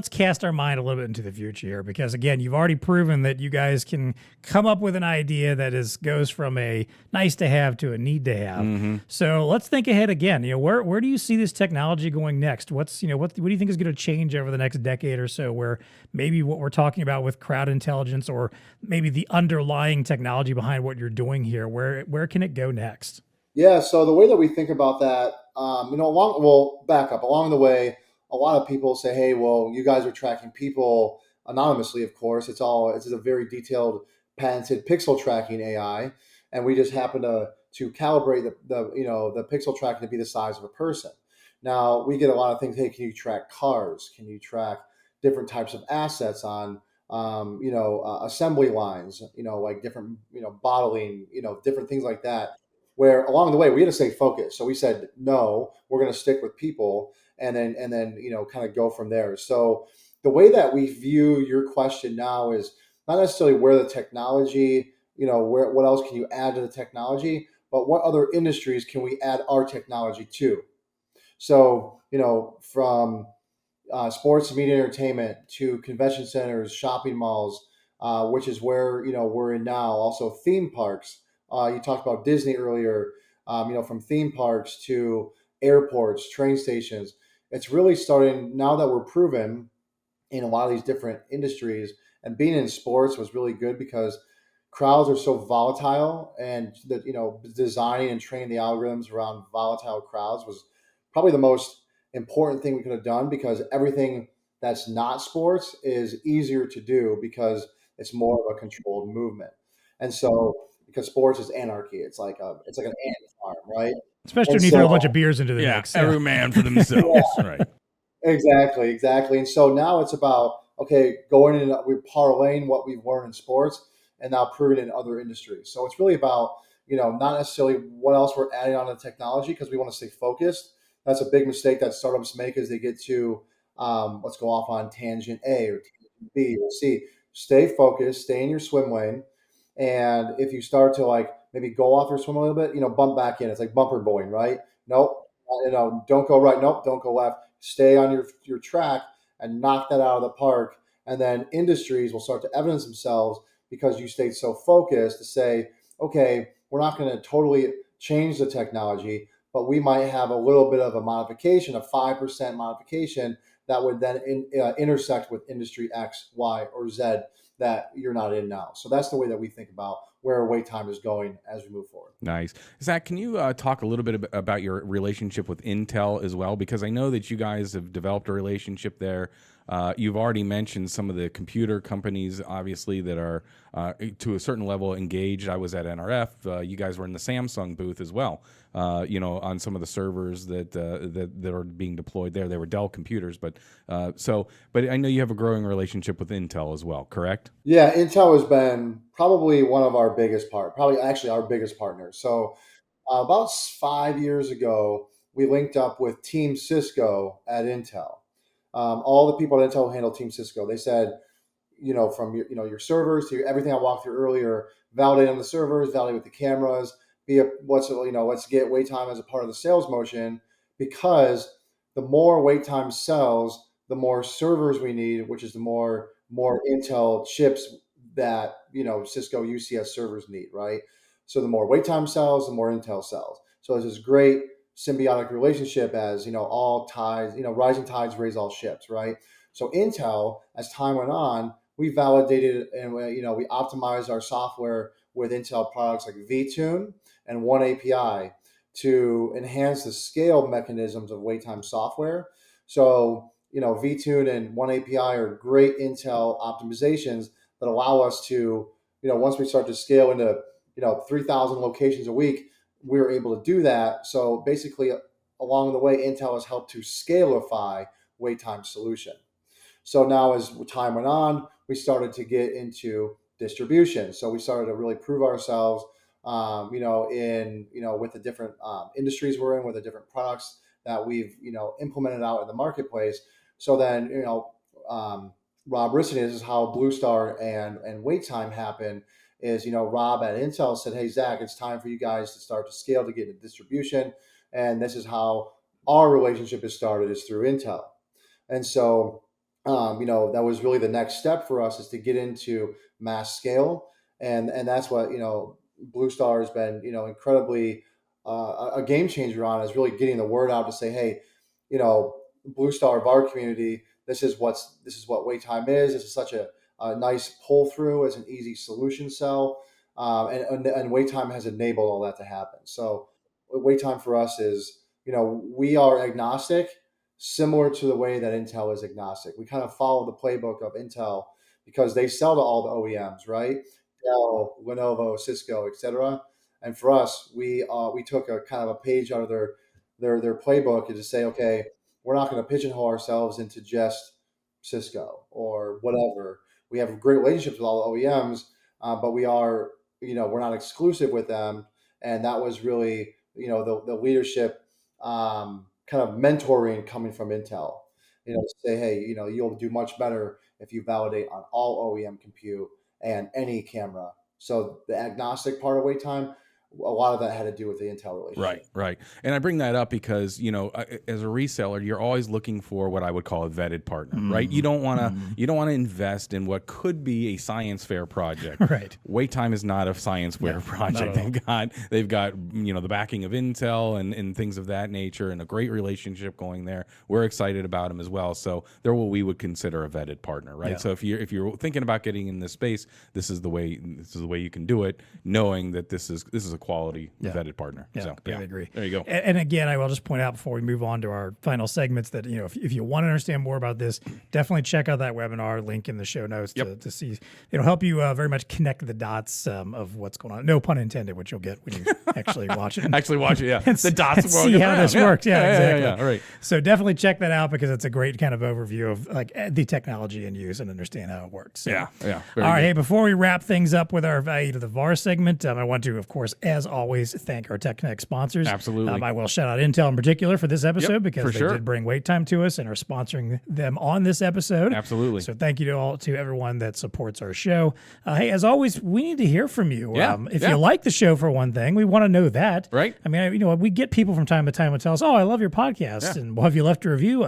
cast our mind a little bit into the future here, because again, you've already proven that you guys can come up with an idea that goes from a nice to have to a need to have. Mm-hmm. So let's think ahead again. Where do you see this technology going next? What do you think is going to change over the next decade or so, where maybe what we're talking about with crowd intelligence, or maybe the underlying technology behind what you're doing here, where can it go next? Yeah, so the way that we think about that, back up. Along the way, a lot of people say, hey, well, you guys are tracking people anonymously, of course. It's a very detailed, patented pixel tracking AI. And we just happen to calibrate the pixel tracking to be the size of a person. Now, we get a lot of things. Hey, can you track cars? Can you track different types of assets on assembly lines, like different, bottling, different things like that, where along the way we had to stay focused. So we said, no, we're going to stick with people and then, kind of go from there. So the way that we view your question now is not necessarily where the technology, what else can you add to the technology, but what other industries can we add our technology to? So, from sports, media, entertainment to convention centers, shopping malls, which is where, we're in now. Also theme parks. You talked about Disney earlier, from theme parks to airports, train stations. It's really starting now that we're proven in a lot of these different industries And being in sports was really good because crowds are so volatile, and that designing and training the algorithms around volatile crowds was probably the most important thing we could have done, because everything that's not sports is easier to do because it's more of a controlled movement. And so, because sports is anarchy, it's like an ant farm, right? Especially And when you throw a so, bunch of beers into the mix. every man for themselves, right? exactly. And so now it's about, okay, going in, we're parlaying what we've learned in sports and now proving it in other industries. So it's really about, not necessarily what else we're adding on to technology, because we want to stay focused. That's a big mistake that startups make, is they get to, let's go off on tangent A or tangent B or C. Stay focused, stay in your swim lane. And if you start to like maybe go off your swim a little bit, bump back in. It's like bumper bowling, right? Nope, don't go right. Nope, don't go left. Stay on your track and knock that out of the park. And then industries will start to evidence themselves because you stayed so focused to say, okay, we're not going to totally change the technology, but we might have a little bit of a modification, a 5% modification that would then intersect with industry X, Y, or Z that you're not in now. So that's the way that we think about where wait time is going as we move forward. Nice. Zach, can you talk a little bit about your relationship with Intel as well? Because I know that you guys have developed a relationship there. You've already mentioned some of the computer companies, obviously, that are to a certain level engaged. I was at NRF. You guys were in the Samsung booth as well. On some of the servers that are being deployed there. They were Dell computers, but I know you have a growing relationship with Intel as well. Correct? Yeah, Intel has been probably one of our biggest probably actually our biggest partners. So about 5 years ago, we linked up with Team Cisco at Intel. All the people at Intel handle Team Cisco. They said, from your servers to everything I walked through earlier, validate on the servers, validate with the cameras, let's get wait time as a part of the sales motion, because the more wait time sells, the more servers we need, which is the more Intel chips that Cisco UCS servers need, right? So the more wait time sells, the more Intel sells. So there's this great symbiotic relationship, as all tides, rising tides raise all ships, right? So Intel, as time went on, we validated and we optimized our software with Intel products like vTune and One API to enhance the scale mechanisms of wait time software. So vTune and One API are great Intel optimizations that allow us to, once we start to scale into 3,000 locations a week, we were able to do that. So basically, along the way, Intel has helped to scalify wait time solution. So now, as time went on, we started to get into distribution. So we started to really prove ourselves, with the different industries we're in, with the different products that we've implemented out in the marketplace. So then, Rob Rissany, this is how Blue Star and wait time happened. Is Rob at Intel said, "Hey Zach, it's time for you guys to start to scale to get into distribution," and this is how our relationship has started, is through Intel. And so, that was really the next step for us, is to get into mass scale, and that's what Blue Star has been incredibly a game changer on, is really getting the word out to say, hey, Blue Star of our community, this is what wait time is. This is such a nice pull through as an easy solution sell, and wait time has enabled all that to happen. So wait time for us is, we are agnostic, similar to the way that Intel is agnostic. We kind of follow the playbook of Intel because they sell to all the OEMs, right? Dell, Lenovo, Cisco, etc. And for us, we took a kind of a page out of their playbook, and to say, okay, we're not going to pigeonhole ourselves into just Cisco or whatever. We have great relationships with all the OEMs, but we're not exclusive with them. And that was really, the leadership, kind of mentoring coming from Intel, to say, hey, you'll do much better if you validate on all OEM compute and any camera. So the agnostic part of wait time, a lot of that had to do with the Intel relationship. Right. And I bring that up because, as a reseller, you're always looking for what I would call a vetted partner, right? You don't want to invest in what could be a science fair project. Right. Wait Time is not a science fair project. They've got the backing of Intel and things of that nature, and a great relationship going there. We're excited about them as well. So they're what we would consider a vetted partner, right? Yeah. So if you're thinking about getting in this space, this is the way you can do it, knowing that this is a quality vetted partner. Yeah, So, I agree. There you go. And again, I will just point out before we move on to our final segments that, if you want to understand more about this, definitely check out that webinar, link in the show notes to see. It'll help you very much connect the dots of what's going on. No pun intended, which you'll get when you actually watch it. Actually watch it, yeah. The dots and see how this works. Yeah, exactly. Yeah, right. So definitely check that out because it's a great kind of overview of like the technology in use and understand how it works. So, Yeah. all right. Hey, before we wrap things up with our value to the VAR segment, I want to, of course, as always, thank our Tech Connect sponsors. Absolutely. I will shout out Intel in particular for this episode because for they sure. did bring Wait Time to us and are sponsoring them on this episode. Absolutely. So thank you to everyone that supports our show. Hey, as always, we need to hear from you. Yeah. If you like the show, for one thing, we want to know that. Right. I mean, we get people from time to time who tell us, "Oh, I love your podcast," and "Well, have you left a review?"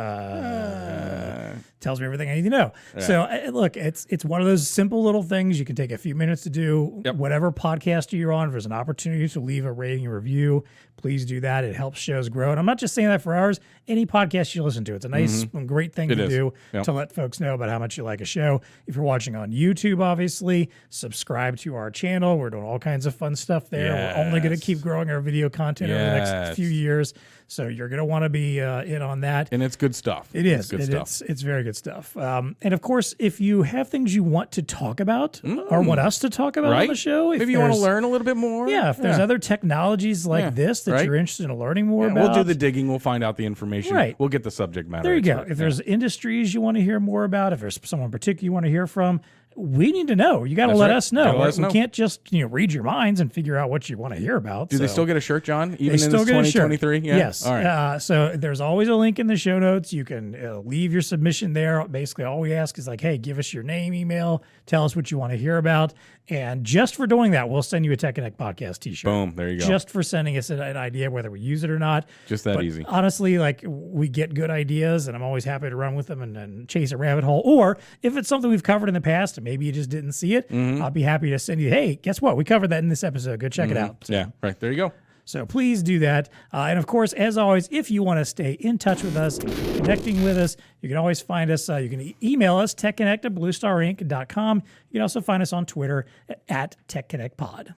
Tells me everything I need to know. Yeah. So look, it's one of those simple little things you can take a few minutes to do. Yep. Whatever podcast you're on, if there's an opportunity to leave a rating and review, please do that. It helps shows grow. And I'm not just saying that for ours. Any podcast you listen to, it's a nice, great thing to do to let folks know about how much you like a show. If you're watching on YouTube, obviously, subscribe to our channel. We're doing all kinds of fun stuff there. We're only going to keep growing our video content over the next few years. So you're going to want to be in on that. And it's good stuff. It is. It's good stuff. It's very good stuff. And of course, if you have things you want to talk about or want us to talk about on the show, maybe you want to learn a little bit more. Yeah, if there's other technologies like this that you're interested in learning more about. We'll do the digging. We'll find out the information. Right. We'll get the subject matter. There you go. If there's industries you want to hear more about, if there's someone particular you want to hear from, we need to know. You got to let us know. We can't just read your minds and figure out what you want to hear about. Do they still get a shirt, John? Even in this 2023? Yeah? Yes. All right. So there's always a link in the show notes. You can leave your submission there. Basically, all we ask is like, hey, give us your name, email, tell us what you want to hear about. And just for doing that, we'll send you a Tech Connect podcast t-shirt. Boom. There you go. Just for sending us an idea whether we use it or not. Just that easy. Honestly, like we get good ideas and I'm always happy to run with them and chase a rabbit hole. Or if it's something we've covered in the past and maybe you just didn't see it, I'll be happy to send you, hey, guess what? We covered that in this episode. Go check it out. So, yeah, right. There you go. So please do that. And of course, as always, if you want to stay in touch with us, connecting with us, you can always find us. You can email us, techconnect@bluestarinc.com. You can also find us on Twitter at TechConnectPod.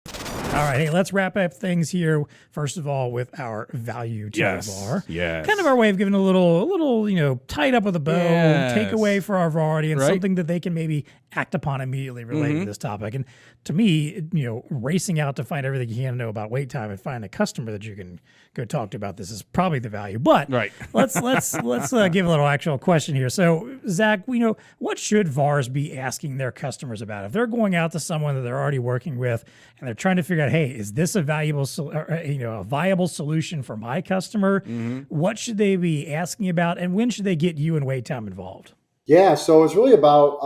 All right, hey, let's wrap up things here. First of all, with our value to the VAR. Yes. Kind of our way of giving a little, tied up with a bow, takeaway for our VAR audience, something that they can maybe act upon immediately related to this topic. And to me, racing out to find everything you can know about Wait Time and find a customer that you can go talk to about this is probably the value. But let's give a little actual question here. So, Zach, what should VARs be asking their customers about? If they're going out to someone that they're already working with and they're trying to figure out, hey, is this a valuable, a viable solution for my customer? What should they be asking about, and when should they get you and Wait Time involved? Yeah, so it's really about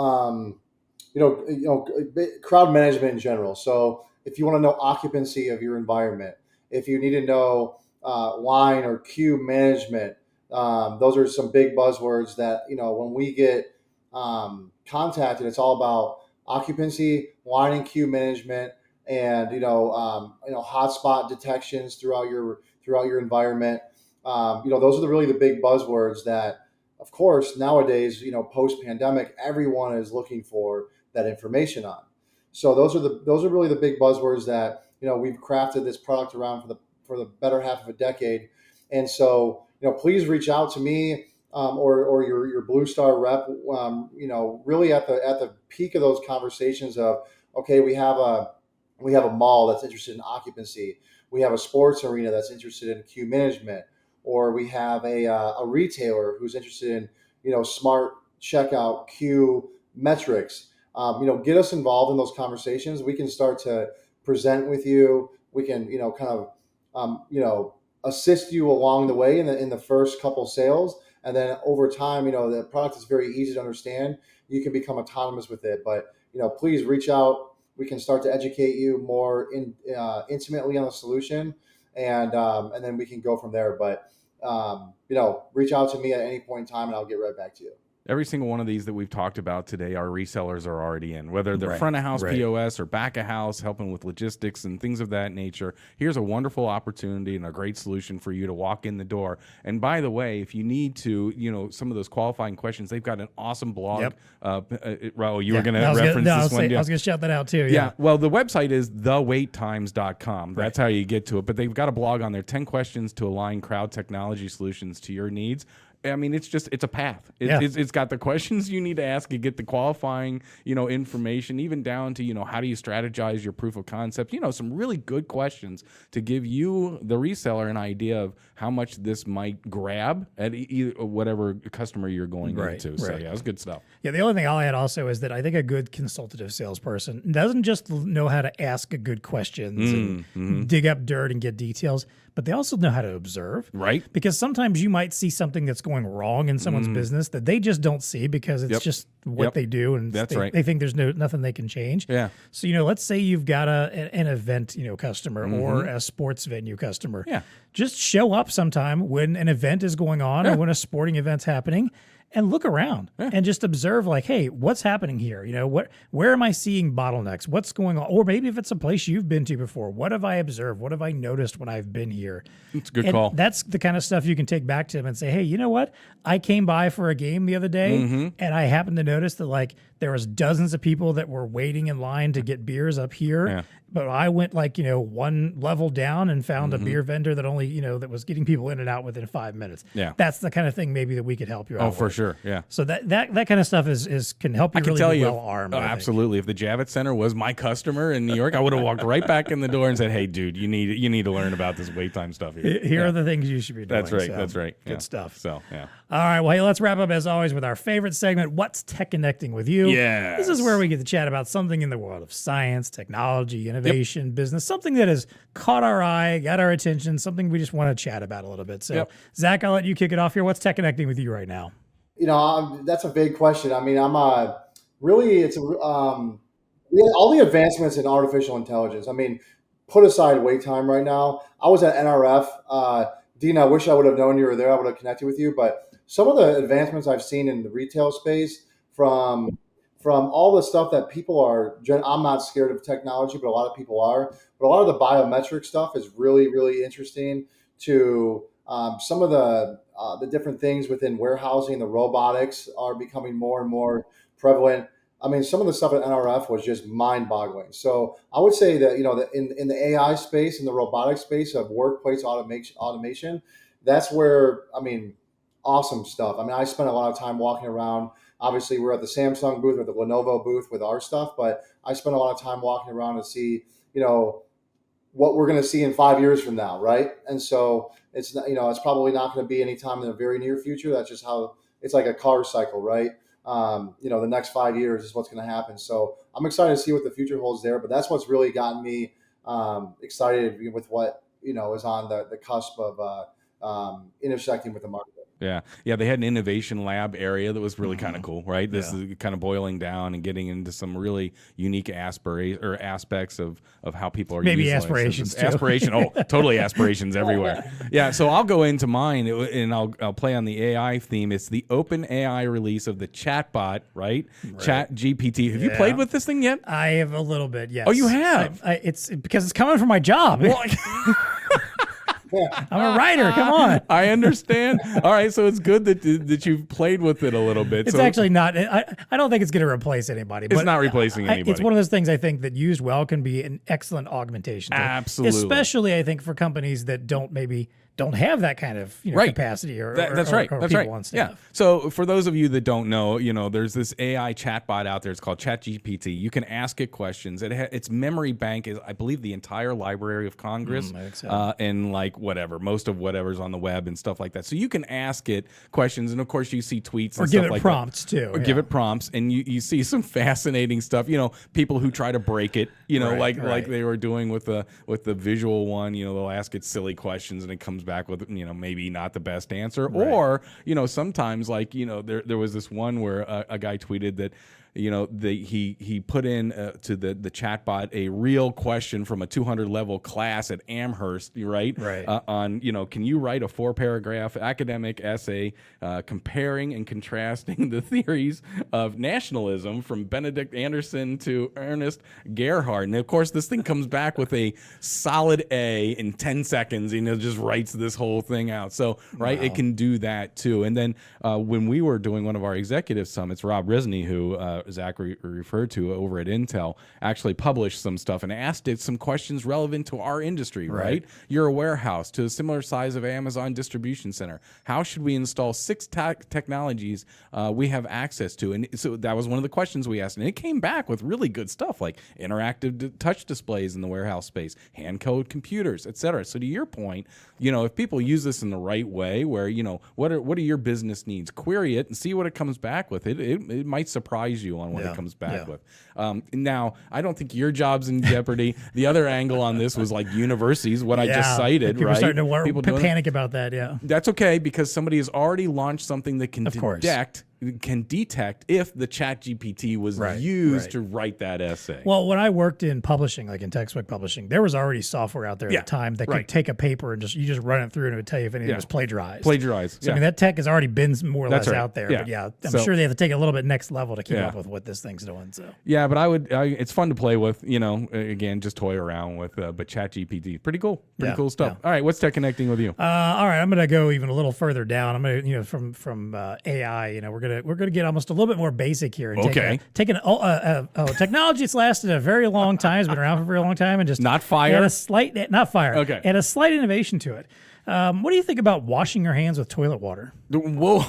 crowd management in general. So if you want to know occupancy of your environment, if you need to know line or queue management, those are some big buzzwords that when we get contacted, it's all about occupancy, line and queue management, and hotspot detections throughout your environment. Those are really the big buzzwords that, of course, nowadays, post pandemic, everyone is looking for that information on. So those are really the big buzzwords that we've crafted this product around for the better half of a decade. And so please reach out to me or your Blue Star rep. Really at the peak of those conversations of, okay, we have a mall that's interested in occupancy. We have a sports arena that's interested in queue management, or we have a retailer who's interested in smart checkout queue metrics. Get us involved in those conversations. We can start to present with you. We can assist you along the way in the first couple sales, and then over time, the product is very easy to understand. You can become autonomous with it. But please reach out we can start to educate you more intimately on the solution, and then we can go from there. But reach out to me at any point in time, and I'll get right back to you. Every single one of these that we've talked about today, our resellers are already in, whether they're Right, front of house right. POS or back of house, helping with logistics and things of that nature. Here's a wonderful opportunity and a great solution for you to walk in the door. And by the way, if you need to, some of those qualifying questions, they've got an awesome blog. Yep. Raul, you were going to I was reference gonna- no, this one. I was going to shout that out too. Yeah. Well, the website is thewaittimes.com. That's how you get to it. But they've got a blog on there, 10 questions to align crowd technology solutions to your needs. I mean, it's a path. It's got the questions you need to ask. You get the qualifying, information, even down to, how do you strategize your proof of concept? Some really good questions to give you, the reseller, an idea of how much this might grab at whatever customer you're going into. So, yeah, it's good stuff. Yeah, the only thing I'll add also is that I think a good consultative salesperson doesn't just know how to ask good questions and dig up dirt and get details, but they also know how to observe. Right. Because sometimes you might see something that's going wrong in someone's business that they just don't see because it's just what they do, and they think there's nothing they can change. Yeah. So, let's say you've got an event, customer or a sports venue customer. Yeah. Just show up sometime when an event is going on or when a sporting event's happening, and look around and just observe, like, hey, what's happening here? Where am I seeing bottlenecks? What's going on? Or maybe if it's a place you've been to before, what have I observed? What have I noticed when I've been here? It's a good And call. that's the kind of stuff you can take back to them and say, hey, you know what? I came by for a game the other day and I happened to notice that, like, there was dozens of people that were waiting in line to get beers up here. Yeah. But I went one level down and found a beer vendor that only, that was getting people in and out within 5 minutes. Yeah. That's the kind of thing maybe that we could help you out Oh, for with. sure. Yeah. So that kind of stuff is can help you I can really tell be you, well armed. I think. absolutely. If the Javits Center was my customer in New York, I would have walked right back in the door and said, "Hey, dude, you need to learn about this wait time stuff here." Here are the things you should be doing. That's right. So, That's right. Good Yeah. stuff. So, yeah. All right. Well, hey, let's wrap up as always with our favorite segment, What's Tech Connecting with You? Yes. This is where we get to chat about something in the world of science, technology, innovation, business, something that has caught our eye, got our attention, something we just want to chat about a little bit. So, Zach, I'll let you kick it off here. What's Tech Connecting with you right now? That's a big question. I mean, all the advancements in artificial intelligence. I mean, put aside wait time right now. I was at NRF. Dean, I wish I would have known you were there. I would have connected with you. But some of the advancements I've seen in the retail space from all the stuff that people are, I'm not scared of technology, but a lot of people are. But a lot of the biometric stuff is really, really interesting to some of the different things within warehousing. The robotics are becoming more and more prevalent. I mean, some of the stuff at NRF was just mind-boggling. So I would say that, in the AI space, in the robotic space of workplace automation, that's where, awesome stuff. I mean, I spent a lot of time walking around. Obviously, we're at the Samsung booth or the Lenovo booth with our stuff, but I spent a lot of time walking around to see, what we're going to see in 5 years from now, right? And so it's probably not going to be any time in the very near future. That's just how it's like a car cycle, right? The next 5 years is what's going to happen. So I'm excited to see what the future holds there. But that's what's really gotten me excited with what is on the cusp of intersecting with the market. Yeah. They had an innovation lab area that was really kind of cool, right? This is kind of boiling down and getting into some really unique aspects of how people are Maybe using aspirations, too. Totally aspirations everywhere. Yeah. So I'll go into mine and I'll play on the AI theme. It's the open AI release of the chatbot, right? Chat GPT. Have you played with this thing yet? I have a little bit, yes. Oh, you have? It's because it's coming from my job. I'm a writer. Come on. I understand. All right, so it's good that you've played with it a little bit. It's actually not. I don't think it's going to replace anybody. It's not replacing anybody. It's one of those things I think that used well can be an excellent augmentation. Absolutely. Especially I think for companies that don't have that kind of capacity or that's or right. or That's people right. on staff. Yeah. So for those of you that don't know, there's this AI chatbot out there. It's called ChatGPT. You can ask it questions. Its memory bank is, I believe, the entire Library of Congress, I think so. and like most of whatever's on the web and stuff like that. So you can ask it questions, and of course you see tweets Or and give stuff it like prompts that. too. Or give it prompts, and you see some fascinating stuff. People who try to break it. Like they were doing with the visual one. They'll ask it silly questions, and it comes back with maybe not the best answer. Right. Or sometimes there was this one where a guy tweeted that he put in to the chatbot a real question from a 200 level class at Amherst, right? On can you write a 4-paragraph academic essay comparing and contrasting the theories of nationalism from Benedict Anderson to Ernest Gerhard? And of course, this thing comes back with a solid A in 10 seconds, and it just writes this whole thing out. So, right, it can do that too. And then when we were doing one of our executive summits, Rob Risney, who Zach referred to over at Intel, actually published some stuff and asked it some questions relevant to our industry, right? You're a warehouse to a similar size of Amazon distribution center. How should we install 6 technologies we have access to? And so that was one of the questions we asked. And it came back with really good stuff like interactive touch displays in the warehouse space, hand-code computers, et cetera. So to your point, if people use this in the right way, where, what are your business needs? Query it and see what it comes back with. It might surprise you on what it comes back with. Now, I don't think your job's in jeopardy. The other angle on this was like universities, what I just cited, people right? Starting to panic about that, That's okay, because somebody has already launched something that can detect if the ChatGPT was used to write that essay. Well, when I worked in publishing, like in textbook publishing, there was already software out there at the time that could take a paper and you just run it through and it would tell you if anything was plagiarized. So, I mean, that tech has already been more or less out there. Yeah. But I'm sure they have to take it a little bit next level to keep up with what this thing's doing. So yeah, but it's fun to play with, again, just toy around with, but ChatGPT, pretty cool stuff. Yeah. All right, what's Tech Connecting with you? All right, I'm going to go even a little further down. I'm going to, from AI, we're gonna get almost a little bit more basic here. And take a technology that's lasted a very long time, has been around for a very long time, and just not fire. Add a slight innovation to it. What do you think about washing your hands with toilet water? Whoa.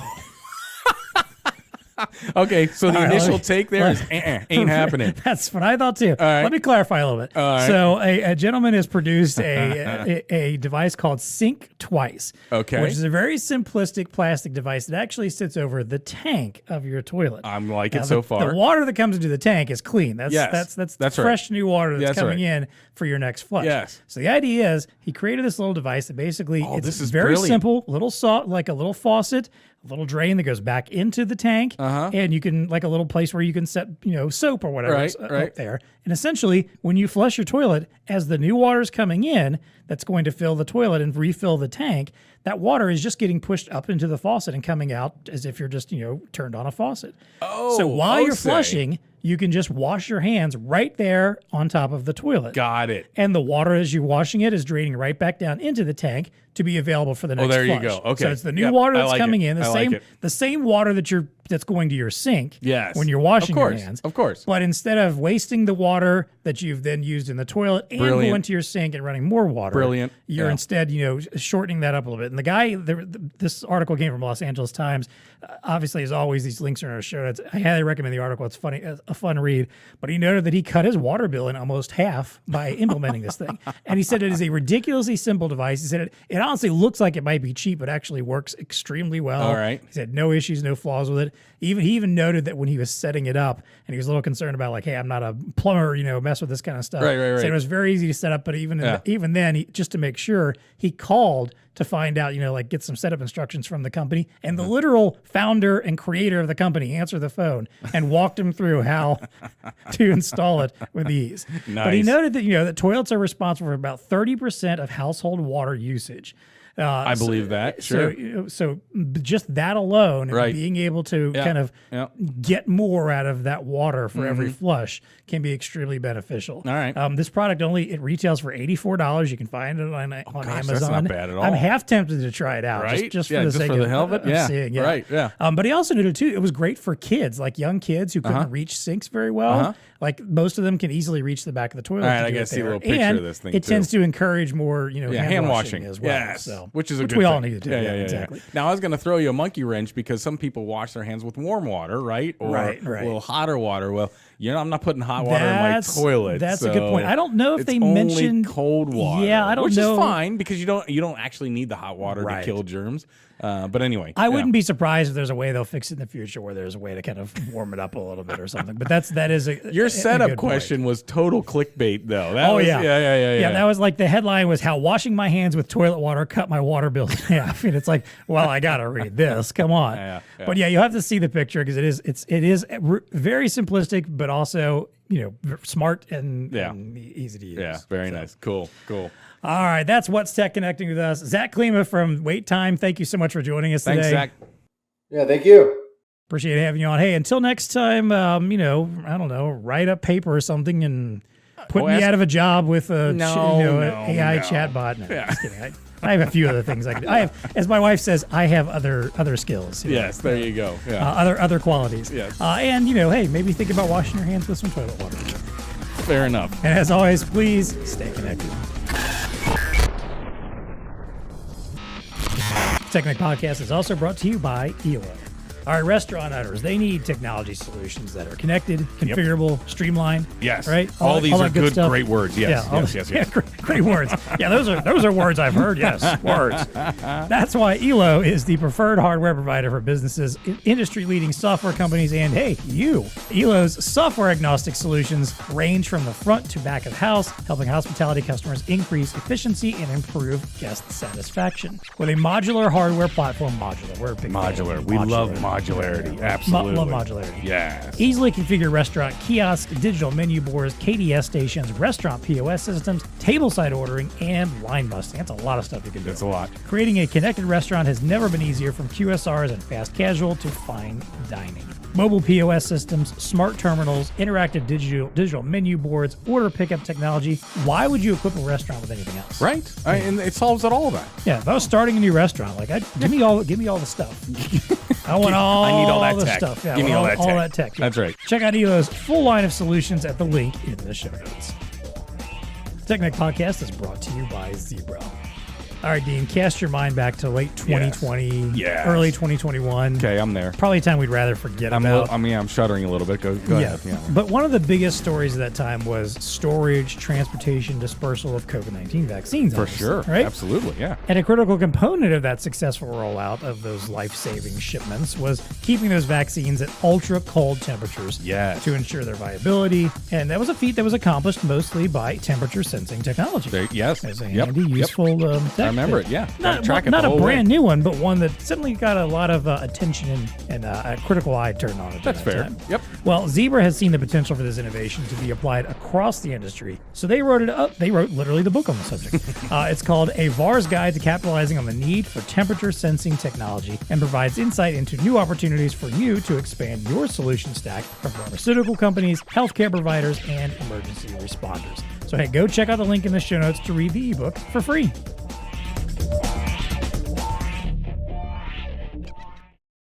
Okay, so the initial take there is ain't happening. That's what I thought too. Let me clarify a little bit. So a gentleman has produced a device called Sync Twice, which is a very simplistic plastic device that actually sits over the tank of your toilet. I'm liking it so far. The water that comes into the tank is clean. That's fresh new water that's coming in for your next flush. Yes. So the idea is he created this little device that basically this is very brilliant. simple, like a little faucet, a little drain that goes back into the tank, and you can, like a little place where you can set, soap or whatever up there. And essentially, when you flush your toilet, as the new water is coming in, that's going to fill the toilet and refill the tank, that water is just getting pushed up into the faucet and coming out as if you're just, turned on a faucet. So while you're flushing, you can just wash your hands right there on top of the toilet. Got it. And the water, as you're washing it, is draining right back down into the tank to be available for the next flush. You go. Okay. So it's the new water that's coming in, the same water that's going to your sink when you're washing your hands. Of course. But instead of wasting the water that you've then used in the toilet and going to your sink and running more water, you're instead, shortening that up a little bit. And the guy, this article came from Los Angeles Times. Obviously, as always, these links are in our show notes. I highly recommend the article. It's funny, a fun read. But he noted that he cut his water bill in almost half by implementing this thing. And he said it is a ridiculously simple device. He said it honestly looks like it might be cheap, but actually works extremely well. All right. He said no issues, no flaws with it. He even noted that when he was setting it up, and he was a little concerned about, like, hey, I'm not a plumber, mess with this kind of stuff. Right. Said it was very easy to set up, but even then, just to make sure, he called to find out, get some setup instructions from the company. And the literal founder and creator of the company answered the phone and walked him through how to install it with ease. Nice. But he noted that, that toilets are responsible for about 30% of household water usage. I believe that. Sure. So just that alone, and being able to kind of get more out of that water for every flush can be extremely beneficial. All right. This product it retails for $84. You can find it on Amazon. That's not bad at all. I'm half tempted to try it out, right? just for the sake of hell of it. Seeing. Yeah. Right. Yeah. But he also noted too, it was great for kids, like young kids who couldn't reach sinks very well. Like most of them can easily reach the back of the toilet. All right, I got to see a little picture of this thing. It tends to encourage more, hand washing as well. Yes, so, which is a which good we thing. all need to do. Yeah, exactly. Now I was going to throw you a monkey wrench because some people wash their hands with warm water, right? Or a little hotter water. Well, I'm not putting hot water in my toilet. That's a good point. I don't know if it's they only mentioned cold water. Yeah, I don't which know. Which is fine because you don't actually need the hot water Right. to kill germs. But anyway, I wouldn't be surprised if there's a way they'll fix it in the future where there's a way to kind of warm it up a little bit or something. But that is your a setup good question point. was total clickbait though. Yeah, yeah. That was like the headline was how washing my hands with toilet water cut my water bill in half. And it's like, well, I gotta read this. Come on. Yeah. But yeah, you have to see the picture because it is very simplistic, but also smart and easy to use. Yeah, very nice. Cool. All right, that's What's Tech Connecting with us. Zach Klima from Wait Time, thank you so much for joining us today. Thanks, Zach. Yeah, thank you. Appreciate having you on. Hey, until next time, I don't know, write a paper or something and put me out of a job with an AI chatbot. No, just kidding. I have a few other things I can do. I have, as my wife says, I have other skills. Yes, there you go. Yeah. Other qualities. Yes. And hey, maybe think about washing your hands with some toilet water. Fair enough. And as always, please stay connected. TechNet Podcast is also brought to you by Elo. All right, restaurant owners, they need technology solutions that are connected, configurable, streamlined. Yes. Right? All these are good, stuff. great words. Yes. Yes. Yeah, great words. Yeah, those are words I've heard. Yes, words. That's why Elo is the preferred hardware provider for businesses, industry-leading software companies, and hey, you. Elo's software-agnostic solutions range from the front to back of house, helping hospitality customers increase efficiency and improve guest satisfaction. With a modular hardware platform, we're a big fan of Modular. We love modularity. Absolutely. Love modularity. Yes. Easily configure restaurant kiosks, digital menu boards, KDS stations, restaurant POS systems, tableside ordering, and line busting. That's a lot of stuff you can do. That's a lot. Creating a connected restaurant has never been easier, from QSRs and fast casual to fine dining. Mobile POS systems, smart terminals, interactive digital menu boards, order pickup technology. Why would you equip a restaurant with anything else? Right. And it solves all that. Yeah, if I was starting a new restaurant, give me all the stuff. I want all. I need all that the tech. stuff. Yeah, Give me all that tech. All that tech. Yeah. That's right. Check out Elo's full line of solutions at the link in the show notes. The TechNet Podcast is brought to you by Zebra. All right, Dean, cast your mind back to late 2020, Yes. early 2021. Okay, I'm there. Probably a time we'd rather forget about. I'm shuddering a little bit. Go ahead. Yeah. But one of the biggest stories at that time was storage, transportation, dispersal of COVID-19 vaccines. For obviously, sure. right? Absolutely. Yeah. And a critical component of that successful rollout of those life-saving shipments was keeping those vaccines at ultra-cold temperatures Yes. to ensure their viability. And that was a feat that was accomplished mostly by temperature sensing technology. Yes. It's a Yep. handy, useful tech. I remember it. Yeah. Not, Track it not the a whole brand way. new one, but one that certainly got a lot of attention and a critical eye turned on it. That's during fair. that time. Yep. Well, Zebra has seen the potential for this innovation to be applied across the industry, so they wrote it up. They wrote literally the book on the subject. It's called A VAR's Guide to Capitalizing on the Need for Temperature Sensing Technology, and provides insight into new opportunities for you to expand your solution stack for pharmaceutical companies, healthcare providers, and emergency responders. So hey, go check out the link in the show notes to read the ebook for free.